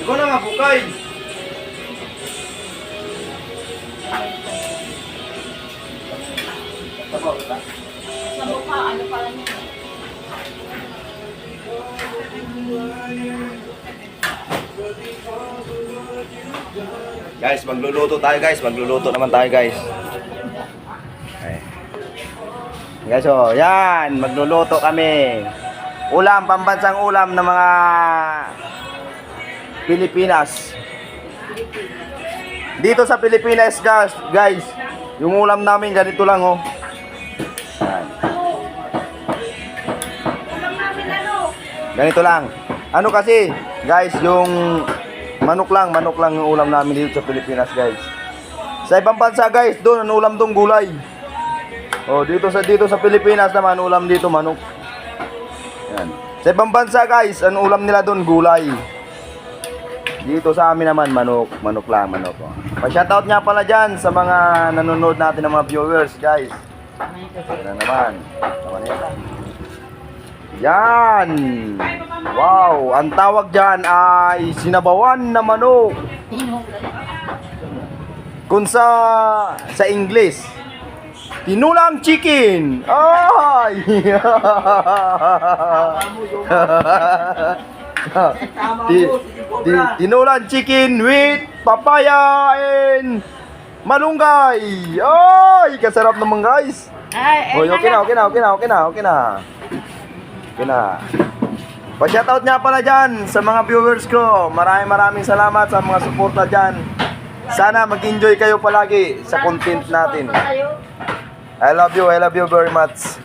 Ikaw na nga, bukay. Sa mukha, ano pala niya? Guys, magluluto tayo guys. Magluluto naman tayo guys. Okay. Guys, oh, yan. Magluluto kami. Ulam, pambansang ulam ng mga Pilipinas. Dito sa Pilipinas guys, yung ulam namin ganito lang oh. Yan. Ganito lang. Ano kasi, guys, yung manok lang yung ulam namin dito sa Pilipinas, guys. Sa ibang bansa, guys, doon ang ulam dong gulay. Oh, dito sa Pilipinas naman ulam dito manok. Yan. Sa ibang bansa, guys, ang ulam nila doon gulay. Dito sa amin naman manok lang. Oh. Pa-shoutout nga pala diyan sa mga nanonood natin ng mga viewers, guys. Ano naman? Yan. Wow, ang tawag diyan ay sinabawan na manok. Kung sa English, tinulang chicken. Ay. Tinulang chicken with papaya and malunggay. Ay, kasarap naman guys. Oy, okay na. Pa-shoutout nga pala dyan sa mga viewers ko. Maraming salamat sa mga suporta dyan. Sana mag-enjoy kayo palagi sa content natin. I love you very much.